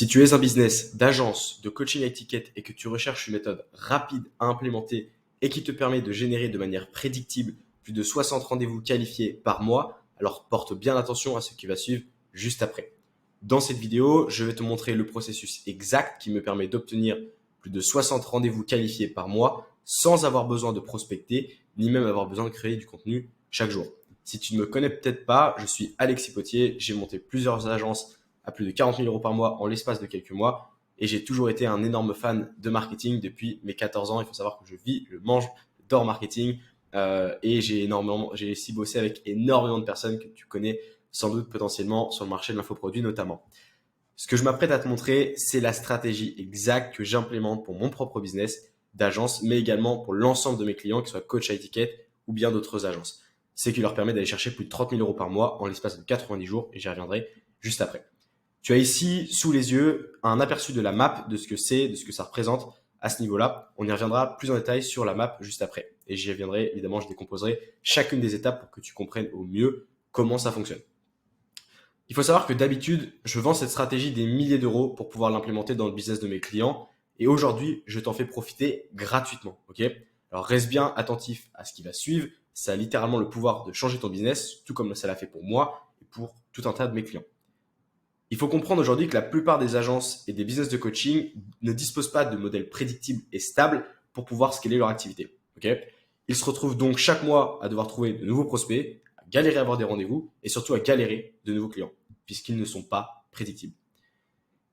Si tu es un business d'agence, de coaching high ticket et que tu recherches une méthode rapide à implémenter et qui te permet de générer de manière prédictible plus de 60 rendez-vous qualifiés par mois, alors porte bien attention à ce qui va suivre juste après. Dans cette vidéo, je vais te montrer le processus exact qui me permet d'obtenir plus de 60 rendez-vous qualifiés par mois sans avoir besoin de prospecter, ni même avoir besoin de créer du contenu chaque jour. Si tu ne me connais peut-être pas, je suis Alexis Potier, j'ai monté plusieurs agences à plus de 40 000 euros par mois en l'espace de quelques mois et j'ai toujours été un énorme fan de marketing depuis mes 14 ans. Il faut savoir que je vis, je mange, je dors marketing et j'ai aussi bossé avec énormément de personnes que tu connais sans doute potentiellement sur le marché de l'infoproduit notamment. Ce que je m'apprête à te montrer, c'est la stratégie exacte que j'implémente pour mon propre business d'agence, mais également pour l'ensemble de mes clients, que ce soit coach high ticket ou bien d'autres agences. C'est qui leur permet d'aller chercher plus de 30 000 euros par mois en l'espace de 90 jours et j'y reviendrai juste après. Tu as ici sous les yeux un aperçu de la map, de ce que c'est, de ce que ça représente à ce niveau-là. On y reviendra plus en détail sur la map juste après. Et j'y reviendrai, évidemment, je décomposerai chacune des étapes pour que tu comprennes au mieux comment ça fonctionne. Il faut savoir que d'habitude, je vends cette stratégie des milliers d'euros pour pouvoir l'implémenter dans le business de mes clients. Et aujourd'hui, je t'en fais profiter gratuitement. Ok ? Alors reste bien attentif à ce qui va suivre. Ça a littéralement le pouvoir de changer ton business, tout comme ça l'a fait pour moi et pour tout un tas de mes clients. Il faut comprendre aujourd'hui que la plupart des agences et des business de coaching ne disposent pas de modèles prédictibles et stables pour pouvoir scaler leur activité. Okay ? Ils se retrouvent donc chaque mois à devoir trouver de nouveaux prospects, à galérer à avoir des rendez-vous et surtout à galérer de nouveaux clients, puisqu'ils ne sont pas prédictibles.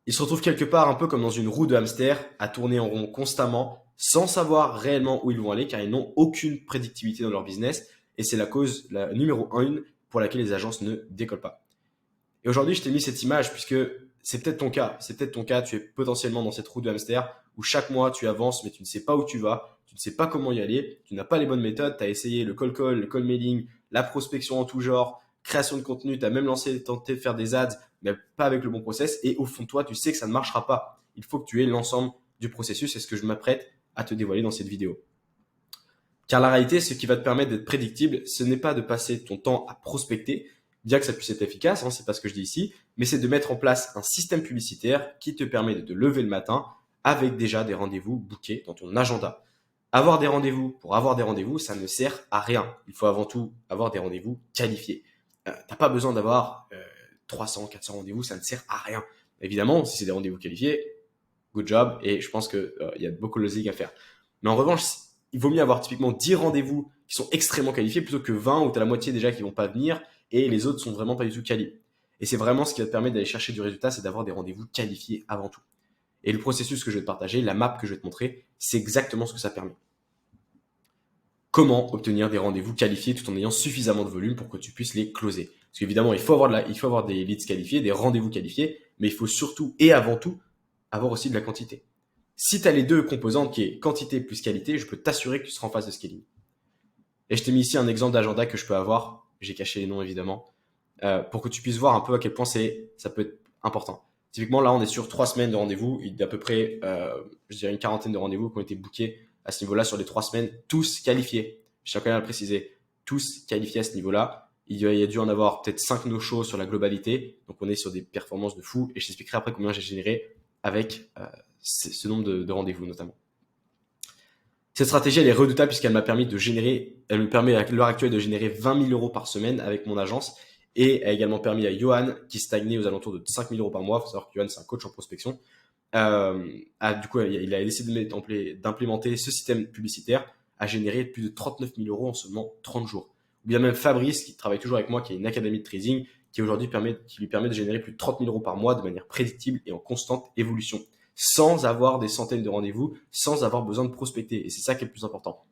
Ils se retrouvent quelque part un peu comme dans une roue de hamster, à tourner en rond constamment, sans savoir réellement où ils vont aller, car ils n'ont aucune prédictibilité dans leur business, et c'est la cause la numéro 1 pour laquelle les agences ne décollent pas. Et aujourd'hui, je t'ai mis cette image puisque c'est peut-être ton cas. C'est peut-être ton cas. Tu es potentiellement dans cette roue de hamster où chaque mois tu avances, mais tu ne sais pas où tu vas. Tu ne sais pas comment y aller. Tu n'as pas les bonnes méthodes. Tu as essayé le cold call, le cold mailing, la prospection en tout genre, création de contenu. Tu as même tenté de faire des ads, mais pas avec le bon process. Et au fond de toi, tu sais que ça ne marchera pas. Il faut que tu aies l'ensemble du processus. C'est ce que je m'apprête à te dévoiler dans cette vidéo. Car la réalité, ce qui va te permettre d'être prédictible, ce n'est pas de passer ton temps à prospecter, bien que ça puisse être efficace, c'est pas ce que je dis ici, mais c'est de mettre en place un système publicitaire qui te permet de te lever le matin avec déjà des rendez-vous bookés dans ton agenda. Avoir des rendez-vous pour avoir des rendez-vous, ça ne sert à rien. Il faut avant tout avoir des rendez-vous qualifiés. T'as pas besoin d'avoir 300, 400 rendez-vous, ça ne sert à rien. Évidemment, si c'est des rendez-vous qualifiés, good job, et je pense qu'il y a beaucoup de logique à faire. Mais en revanche, il vaut mieux avoir typiquement 10 rendez-vous qui sont extrêmement qualifiés plutôt que 20 où tu as la moitié déjà qui vont pas venir et les autres sont vraiment pas du tout qualifiés. Et c'est vraiment ce qui va te permettre d'aller chercher du résultat, c'est d'avoir des rendez-vous qualifiés avant tout. Et le processus que je vais te partager, la map que je vais te montrer, c'est exactement ce que ça permet. Comment obtenir des rendez-vous qualifiés tout en ayant suffisamment de volume pour que tu puisses les closer. Parce qu'évidemment, il faut avoir des leads qualifiés, des rendez-vous qualifiés, mais il faut surtout et avant tout avoir aussi de la quantité. Si tu as les deux composantes qui est quantité plus qualité, je peux t'assurer que tu seras en phase de scaling. Et je t'ai mis ici un exemple d'agenda que je peux avoir. J'ai caché les noms évidemment. Pour que tu puisses voir un peu à quel point ça peut être important. Typiquement, là, on est sur 3 semaines de rendez-vous. Il y a à peu près, je dirais, une quarantaine de rendez-vous qui ont été bookés à ce niveau-là sur les 3 semaines, tous qualifiés. Je tiens quand même à le préciser. Tous qualifiés à ce niveau-là. Il y a dû en avoir peut-être 5 no-shows sur la globalité. Donc, on est sur des performances de fou. Et je t'expliquerai après combien j'ai généré avec ce nombre de rendez-vous notamment. Cette stratégie, elle est redoutable puisqu'elle m'a permis elle me permet à l'heure actuelle de générer 20 000 euros par semaine avec mon agence et a également permis à Johan, qui stagnait aux alentours de 5 000 euros par mois, il faut savoir que Johan, c'est un coach en prospection, du coup, il a décidé d'implémenter ce système publicitaire à générer plus de 39 000 euros en seulement 30 jours. Ou bien même Fabrice, qui travaille toujours avec moi, qui a une académie de trading, qui aujourd'hui lui permet de générer plus de 30 000 euros par mois de manière prédictible et en constante évolution, sans avoir des centaines de rendez-vous, sans avoir besoin de prospecter. Et c'est ça qui est le plus important.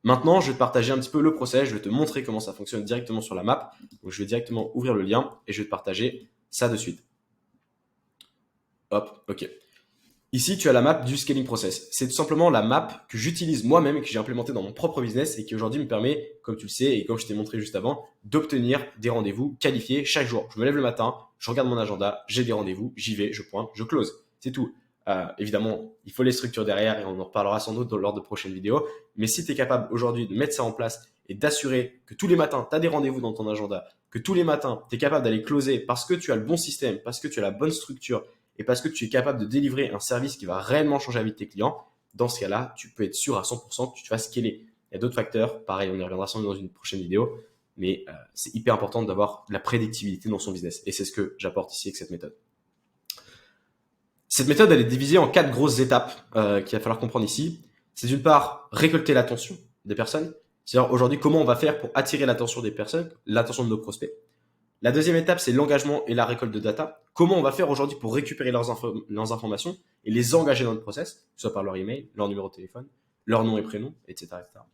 Maintenant, je vais te partager un petit peu le process, je vais te montrer comment ça fonctionne directement sur la map. Donc, je vais directement ouvrir le lien et je vais te partager ça de suite. Hop, ok. Ici, tu as la map du scaling process. C'est tout simplement la map que j'utilise moi-même et que j'ai implémentée dans mon propre business et qui aujourd'hui me permet, comme tu le sais et comme je t'ai montré juste avant, d'obtenir des rendez-vous qualifiés chaque jour. Je me lève le matin, je regarde mon agenda, j'ai des rendez-vous, j'y vais, je pointe, je close. C'est tout. Évidemment, il faut les structures derrière et on en reparlera sans doute lors de prochaines vidéos. Mais si tu es capable aujourd'hui de mettre ça en place et d'assurer que tous les matins, tu as des rendez-vous dans ton agenda, que tous les matins, tu es capable d'aller closer parce que tu as le bon système, parce que tu as la bonne structure et parce que tu es capable de délivrer un service qui va réellement changer la vie de tes clients, dans ce cas-là, tu peux être sûr à 100% que tu vas scaler. Il y a d'autres facteurs, pareil, on y reviendra sans doute dans une prochaine vidéo, mais c'est hyper important d'avoir de la prédictibilité dans son business. Et c'est ce que j'apporte ici avec cette méthode. Cette méthode, elle est divisée en 4 grosses étapes qu'il va falloir comprendre ici. C'est d'une part, récolter l'attention des personnes. C'est-à-dire aujourd'hui, comment on va faire pour attirer l'attention des personnes, l'attention de nos prospects. La deuxième étape, c'est l'engagement et la récolte de data. Comment on va faire aujourd'hui pour récupérer leurs informations et les engager dans notre process, que ce soit par leur email, leur numéro de téléphone, leur nom et prénom, etc., etc.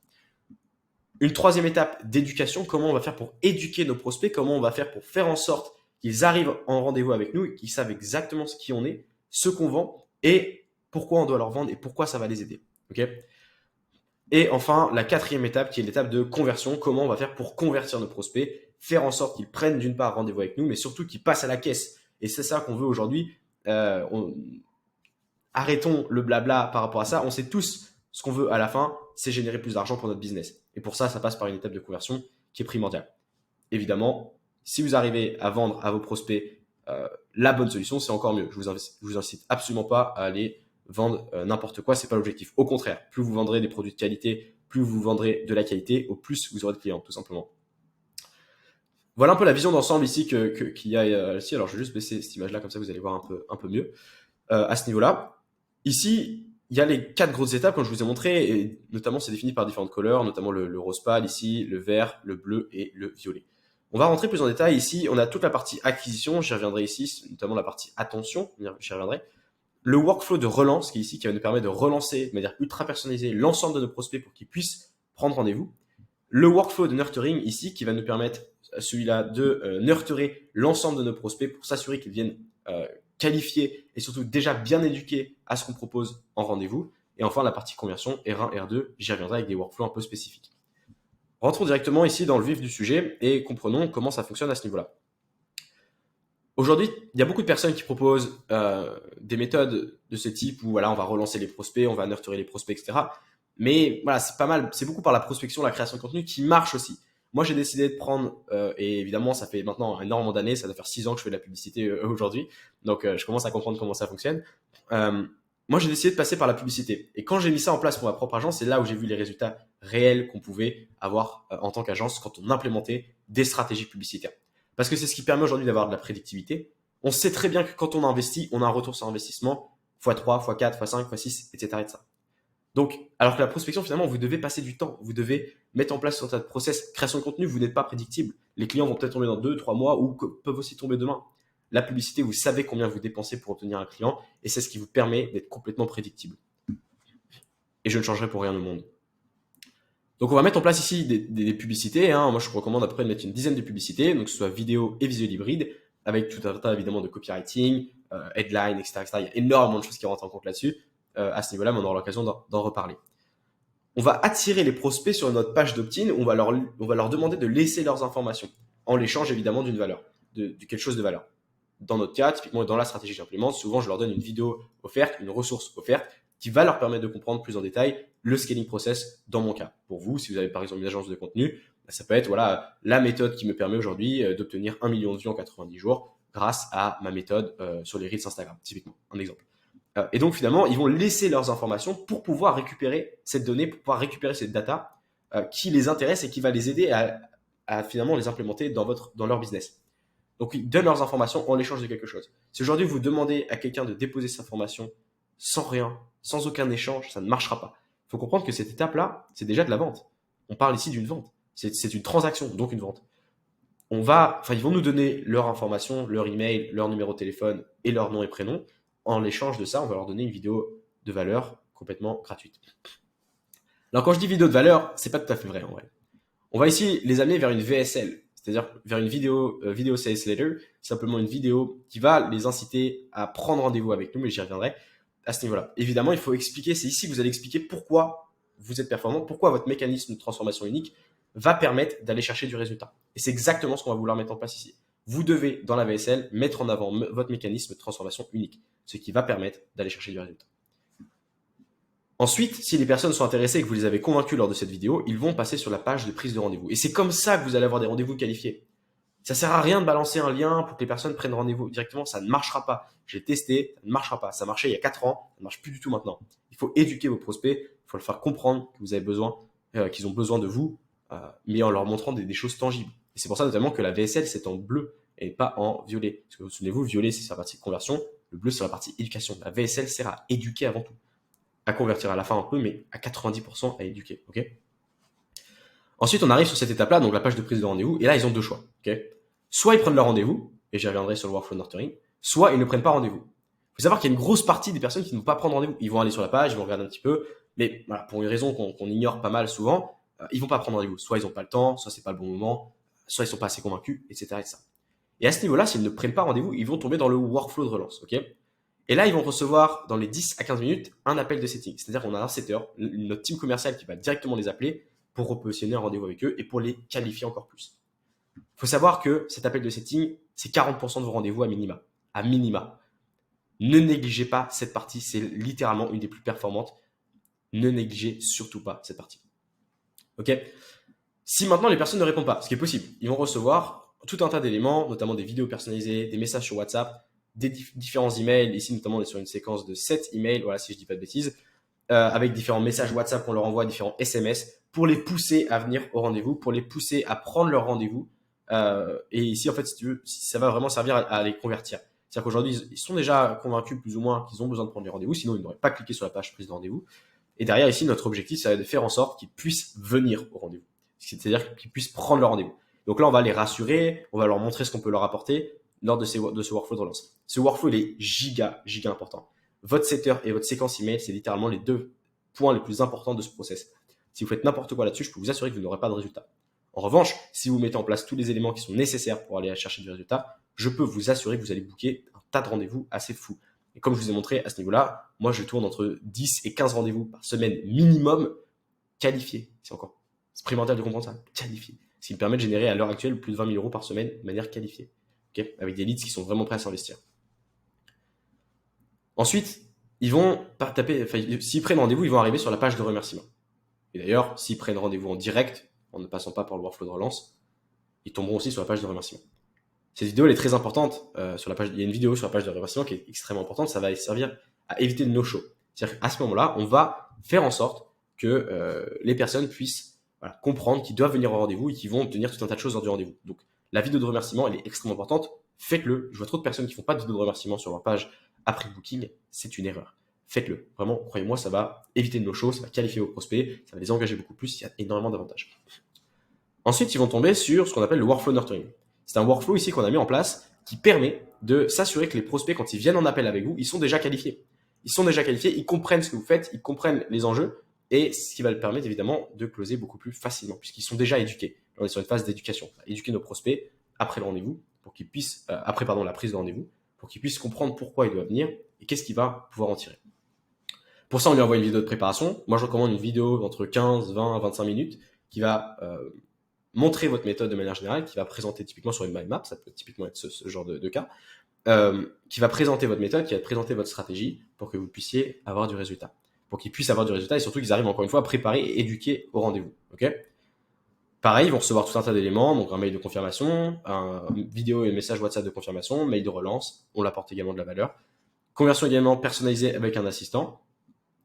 Une troisième étape d'éducation, comment on va faire pour éduquer nos prospects, comment on va faire pour faire en sorte qu'ils arrivent en rendez-vous avec nous et qu'ils savent exactement ce qui on est, ce qu'on vend et pourquoi on doit leur vendre et pourquoi ça va les aider. Okay. Et enfin, la quatrième étape qui est l'étape de conversion, comment on va faire pour convertir nos prospects, faire en sorte qu'ils prennent d'une part rendez-vous avec nous, mais surtout qu'ils passent à la caisse. Et c'est ça qu'on veut aujourd'hui. Arrêtons le blabla par rapport à ça. On sait tous ce qu'on veut à la fin, c'est générer plus d'argent pour notre business. Et pour ça, ça passe par une étape de conversion qui est primordiale. Évidemment, si vous arrivez à vendre à vos prospects la bonne solution, c'est encore mieux. Je vous incite absolument pas à aller vendre n'importe quoi, c'est pas l'objectif. Au contraire, plus vous vendrez des produits de qualité, plus vous vendrez de la qualité, au plus vous aurez de clients, tout simplement. Voilà un peu la vision d'ensemble ici qu'il y a ici. Alors, je vais juste baisser cette image-là, comme ça vous allez voir un peu mieux à ce niveau-là. Ici, il y a les 4 grosses étapes, comme je vous ai montré, et notamment c'est défini par différentes couleurs, notamment le rose pâle ici, le vert, le bleu et le violet. On va rentrer plus en détail ici. On a toute la partie acquisition, j'y reviendrai ici, notamment la partie attention, j'y reviendrai. Le workflow de relance qui est ici, qui va nous permettre de relancer de manière ultra personnalisée l'ensemble de nos prospects pour qu'ils puissent prendre rendez-vous. Le workflow de nurturing ici, qui va nous permettre, celui-là, de nurturer l'ensemble de nos prospects pour s'assurer qu'ils viennent qualifiés et surtout déjà bien éduqués à ce qu'on propose en rendez-vous. Et enfin, la partie conversion, R1, R2, j'y reviendrai avec des workflows un peu spécifiques. Rentrons directement ici dans le vif du sujet et comprenons comment ça fonctionne à ce niveau-là. Aujourd'hui, il y a beaucoup de personnes qui proposent des méthodes de ce type où voilà, on va relancer les prospects, on va nurturer les prospects, etc. Mais voilà, c'est pas mal, c'est beaucoup par la prospection, la création de contenu qui marche aussi. Moi, j'ai décidé de prendre, et évidemment, ça fait maintenant énormément d'années, ça doit faire 6 ans que je fais de la publicité aujourd'hui, donc je commence à comprendre comment ça fonctionne. Moi, j'ai décidé de passer par la publicité. Et quand j'ai mis ça en place pour ma propre agence, c'est là où j'ai vu les résultats réels qu'on pouvait avoir en tant qu'agence quand on implémentait des stratégies publicitaires. Parce que c'est ce qui permet aujourd'hui d'avoir de la prédictivité. On sait très bien que quand on investit, on a un retour sur investissement x3, x4, x5, x6, etc. etc. Donc, alors que la prospection, finalement, vous devez passer du temps. Vous devez mettre en place sur votre process création de contenu. Vous n'êtes pas prédictible. Les clients vont peut-être tomber dans 2, 3 mois ou peuvent aussi tomber demain. La publicité, vous savez combien vous dépensez pour obtenir un client et c'est ce qui vous permet d'être complètement prédictible. Et je ne changerai pour rien au monde. Donc, on va mettre en place ici des publicités. Moi, je vous recommande à peu près de mettre une dizaine de publicités, donc que ce soit vidéo et visuel hybride, avec tout un tas évidemment de copywriting, headline, etc., etc. Il y a énormément de choses qui rentrent en compte là-dessus. À ce niveau-là, mais on aura l'occasion d'en reparler. On va attirer les prospects sur notre page d'opt-in. On va leur demander de laisser leurs informations en l'échange évidemment d'une valeur, de quelque chose de valeur. Dans notre cas, typiquement dans la stratégie que j'implémente, souvent je leur donne une vidéo offerte, une ressource offerte qui va leur permettre de comprendre plus en détail le scaling process dans mon cas. Pour vous, si vous avez par exemple une agence de contenu, ça peut être voilà la méthode qui me permet aujourd'hui d'obtenir 1 million de vues en 90 jours grâce à ma méthode sur les Reels Instagram, typiquement, un exemple. Et donc finalement, ils vont laisser leurs informations pour pouvoir récupérer cette donnée, pour pouvoir récupérer cette data qui les intéresse et qui va les aider à finalement les implémenter dans leur business. Donc ils donnent leurs informations en échange de quelque chose. Si aujourd'hui vous demandez à quelqu'un de déposer sa information sans rien, sans aucun échange, ça ne marchera pas. Il faut comprendre que cette étape-là, c'est déjà de la vente. On parle ici d'une vente. C'est une transaction, donc une vente. Ils vont nous donner leurs informations, leur email, leur numéro de téléphone et leur nom et prénom. En l'échange de ça, on va leur donner une vidéo de valeur complètement gratuite. Alors quand je dis vidéo de valeur, c'est pas tout à fait vrai en vrai. On va ici les amener vers une VSL, c'est-à-dire vers une vidéo sales letter, simplement une vidéo qui va les inciter à prendre rendez-vous avec nous, mais j'y reviendrai à ce niveau-là. Évidemment, il faut expliquer, c'est ici que vous allez expliquer pourquoi vous êtes performant, pourquoi votre mécanisme de transformation unique va permettre d'aller chercher du résultat. Et c'est exactement ce qu'on va vouloir mettre en place ici. Vous devez, dans la VSL, mettre en avant votre mécanisme de transformation unique, ce qui va permettre d'aller chercher du résultat. Ensuite, si les personnes sont intéressées et que vous les avez convaincus lors de cette vidéo, ils vont passer sur la page de prise de rendez-vous. Et c'est comme ça que vous allez avoir des rendez-vous qualifiés. Ça sert à rien de balancer un lien pour que les personnes prennent rendez-vous directement. Ça ne marchera pas. J'ai testé, ça ne marchera pas. Ça marchait il y a 4 ans, ça ne marche plus du tout maintenant. Il faut éduquer vos prospects, il faut leur faire comprendre que vous avez besoin, qu'ils ont besoin de vous, mais en leur montrant des choses tangibles. Et c'est pour ça notamment que la VSL, c'est en bleu et pas en violet. Parce que vous souvenez-vous, violet, c'est sur la partie conversion, le bleu, c'est sur la partie éducation. La VSL sert à éduquer avant tout. À convertir à la fin un peu, mais à 90% à éduquer. Ok. Ensuite, on arrive sur cette étape-là, donc la page de prise de rendez-vous, et là, ils ont deux choix. Okay, soit ils prennent leur rendez-vous, et j'y reviendrai sur le workflow nurturing, soit ils ne prennent pas rendez-vous. Il faut savoir qu'il y a une grosse partie des personnes qui ne vont pas prendre rendez-vous. Ils vont aller sur la page, ils vont regarder un petit peu, mais voilà, pour une raison qu'on ignore pas mal souvent, ils vont pas prendre rendez-vous. Soit ils n'ont pas le temps, soit c'est pas le bon moment, soit ils sont pas assez convaincus, etc. etc. Et à ce niveau-là, s'ils ne prennent pas rendez-vous, ils vont tomber dans le workflow de relance. Ok. Et là, ils vont recevoir dans les 10 à 15 minutes un appel de setting. C'est-à-dire qu'on a un setter, notre team commercial qui va directement les appeler pour repositionner un rendez-vous avec eux et pour les qualifier encore plus. Il faut savoir que cet appel de setting, c'est 40% de vos rendez-vous à minima. À minima. Ne négligez pas cette partie, c'est littéralement une des plus performantes. Ne négligez surtout pas cette partie. Ok. Si maintenant les personnes ne répondent pas, ce qui est possible, ils vont recevoir tout un tas d'éléments, notamment des vidéos personnalisées, des messages sur WhatsApp, des différents emails. Ici, notamment, on est sur une séquence de 7 emails, voilà, si je dis pas de bêtises, avec différents messages WhatsApp qu'on leur envoie, différents SMS, pour les pousser à venir au rendez-vous, pour les pousser à prendre leur rendez-vous. Et ici, en fait, si tu veux, ça va vraiment servir à les convertir. C'est-à-dire qu'aujourd'hui, ils sont déjà convaincus plus ou moins qu'ils ont besoin de prendre les rendez-vous, sinon ils n'auraient pas cliqué sur la page prise de rendez-vous. Et derrière, ici, notre objectif, ça va être de faire en sorte qu'ils puissent venir au rendez-vous. C'est-à-dire qu'ils puissent prendre leur rendez-vous. Donc là, on va les rassurer, on va leur montrer ce qu'on peut leur apporter lors de ce workflow de relance. Ce workflow, il est giga important. Votre setter et votre séquence email, c'est littéralement les deux points les plus importants de ce process. Si vous faites n'importe quoi là-dessus, je peux vous assurer que vous n'aurez pas de résultat. En revanche, si vous mettez en place tous les éléments qui sont nécessaires pour aller chercher du résultat, je peux vous assurer que vous allez booker un tas de rendez-vous assez fous. Et comme je vous ai montré à ce niveau-là, moi je tourne entre 10 et 15 rendez-vous par semaine minimum qualifiés. C'est primordial de comprendre ça, qualifiés. Ce qui me permet de générer à l'heure actuelle plus de 20 000 euros par semaine de manière qualifiée. Okay, avec des leads qui sont vraiment prêts à s'investir. Ensuite, ils vont taper, s'ils prennent rendez-vous, ils vont arriver sur la page de remerciement. Et d'ailleurs, s'ils prennent rendez-vous en direct, en ne passant pas par le workflow de relance, ils tomberont aussi sur la page de remerciement. Cette vidéo, elle est très importante. Sur la page, il y a une vidéo sur la page de remerciement qui est extrêmement importante. Ça va servir à éviter de no-show. C'est-à-dire qu'à ce moment-là, on va faire en sorte que les personnes puissent comprendre qu'ils doivent venir au rendez-vous et qu'ils vont obtenir tout un tas de choses lors du rendez-vous. Donc, la vidéo de remerciement, elle est extrêmement importante. Faites-le. Je vois trop de personnes qui font pas de vidéo de remerciement sur leur page après booking. C'est une erreur. Faites-le. Vraiment, croyez-moi, ça va éviter de no-show, ça va qualifier vos prospects, ça va les engager beaucoup plus. Il y a énormément d'avantages. Ensuite, ils vont tomber sur ce qu'on appelle le workflow nurturing. C'est un workflow ici qu'on a mis en place qui permet de s'assurer que les prospects, quand ils viennent en appel avec vous, ils sont déjà qualifiés. Ils sont déjà qualifiés, ils comprennent ce que vous faites, ils comprennent les enjeux, et ce qui va leur permettre évidemment de closer beaucoup plus facilement, puisqu'ils sont déjà éduqués. Là, on est sur une phase d'éducation. Éduquer nos prospects après le rendez-vous, pour qu'ils puissent, après la prise de rendez-vous, pour qu'ils puissent comprendre pourquoi ils doivent venir et qu'est-ce qu'il va pouvoir en tirer. Pour ça, on lui envoie une vidéo de préparation. Moi, je recommande une vidéo d'entre 15, 20, 25 minutes qui va montrer votre méthode de manière générale, qui va présenter typiquement sur une mind map, ça peut typiquement être ce genre de cas, qui va présenter votre méthode, qui va présenter votre stratégie pour que vous puissiez avoir du résultat. Pour qu'ils puissent avoir du résultat et surtout qu'ils arrivent encore une fois à préparer et éduquer au rendez-vous. Okay, pareil, ils vont recevoir tout un tas d'éléments, donc un mail de confirmation, une vidéo et un message WhatsApp de confirmation, mail de relance, on apporte également de la valeur. Conversion également personnalisée avec un assistant.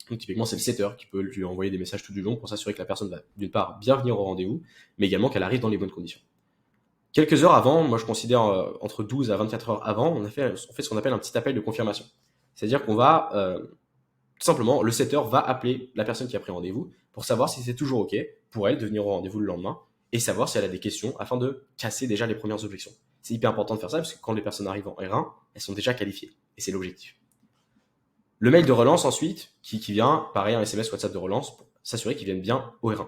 Donc typiquement, c'est le setter qui peut lui envoyer des messages tout du long pour s'assurer que la personne va d'une part bien venir au rendez-vous, mais également qu'elle arrive dans les bonnes conditions. Quelques heures avant, moi je considère entre 12 à 24 heures avant, on fait ce qu'on appelle un petit appel de confirmation. C'est-à-dire qu'on va, tout simplement, le setter va appeler la personne qui a pris rendez-vous pour savoir si c'est toujours OK pour elle de venir au rendez-vous le lendemain et savoir si elle a des questions afin de casser déjà les premières objections. C'est hyper important de faire ça parce que quand les personnes arrivent en R1, elles sont déjà qualifiées et c'est l'objectif. Le mail de relance ensuite, qui vient, pareil, un SMS WhatsApp de relance pour s'assurer qu'ils viennent bien au R1.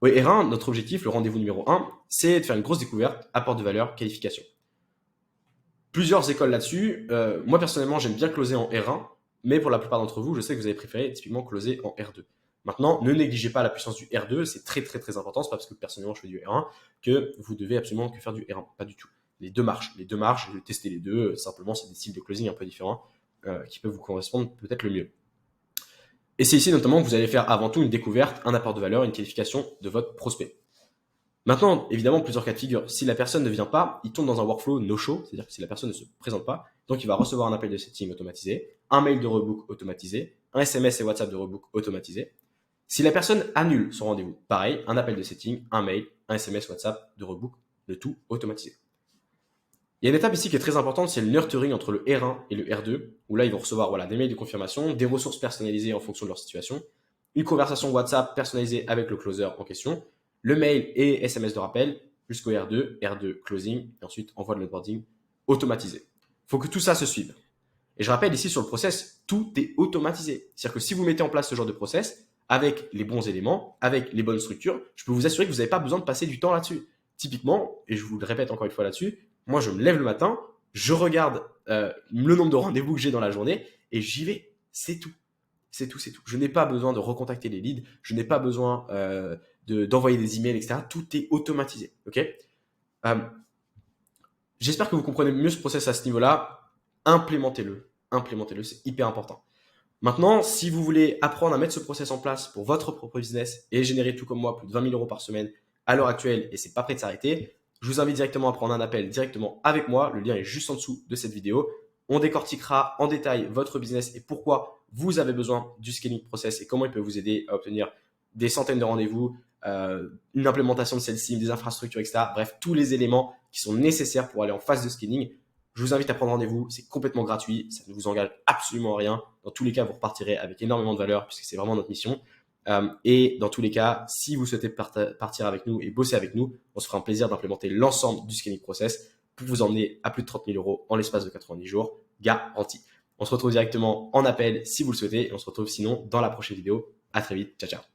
Au R1, notre objectif, le rendez-vous numéro 1, c'est de faire une grosse découverte, apport de valeur, qualification. Plusieurs écoles là-dessus. Moi, personnellement, j'aime bien closer en R1, mais pour la plupart d'entre vous, je sais que vous avez préféré typiquement closer en R2. Maintenant, ne négligez pas la puissance du R2, c'est très très très important. C'est pas parce que personnellement je fais du R1 que vous devez absolument que faire du R1, pas du tout. Les deux marchent, je vais tester les deux. Simplement, c'est des styles de closing un peu différents qui peuvent vous correspondre peut-être le mieux. Et c'est ici notamment que vous allez faire avant tout une découverte, un apport de valeur, une qualification de votre prospect. Maintenant, évidemment, plusieurs cas de figure. Si la personne ne vient pas, il tombe dans un workflow no-show, c'est-à-dire que si la personne ne se présente pas, donc il va recevoir un appel de setting automatisé, un mail de rebook automatisé, un SMS et WhatsApp de rebook automatisé. Si la personne annule son rendez-vous, pareil, un appel de setting, un mail, un SMS, WhatsApp de rebook, le tout automatisé. Il y a une étape ici qui est très importante, c'est le nurturing entre le R1 et le R2, où là, ils vont recevoir des mails de confirmation, des ressources personnalisées en fonction de leur situation, une conversation WhatsApp personnalisée avec le closer en question, le mail et SMS de rappel, jusqu'au R2 closing, et ensuite envoi de l'onboarding automatisé. Il faut que tout ça se suive. Et je rappelle ici sur le process, tout est automatisé. C'est-à-dire que si vous mettez en place ce genre de process, avec les bons éléments, avec les bonnes structures, je peux vous assurer que vous n'avez pas besoin de passer du temps là-dessus. Typiquement, et je vous le répète encore une fois là-dessus, moi je me lève le matin, je regarde le nombre de rendez-vous que j'ai dans la journée et j'y vais. C'est tout. C'est tout. Je n'ai pas besoin de recontacter les leads, je n'ai pas besoin d'envoyer des emails, etc. Tout est automatisé. Ok. J'espère que vous comprenez mieux ce process à ce niveau-là. Implémentez-le, c'est hyper important. Maintenant, si vous voulez apprendre à mettre ce process en place pour votre propre business et générer tout comme moi plus de 20 000 euros par semaine à l'heure actuelle et c'est pas prêt de s'arrêter, je vous invite directement à prendre un appel directement avec moi. Le lien est juste en dessous de cette vidéo. On décortiquera en détail votre business et pourquoi vous avez besoin du scaling process et comment il peut vous aider à obtenir des centaines de rendez-vous, une implémentation de celle-ci, des infrastructures, etc. Bref, tous les éléments qui sont nécessaires pour aller en phase de scaling. Je vous invite à prendre rendez-vous, c'est complètement gratuit, ça ne vous engage absolument à rien. Dans tous les cas, vous repartirez avec énormément de valeur puisque c'est vraiment notre mission. Et dans tous les cas, si vous souhaitez partir avec nous et bosser avec nous, on se fera un plaisir d'implémenter l'ensemble du scaling process pour vous emmener à plus de 30 000 euros en l'espace de 90 jours, garanti. On se retrouve directement en appel si vous le souhaitez et on se retrouve sinon dans la prochaine vidéo. À très vite, ciao ciao.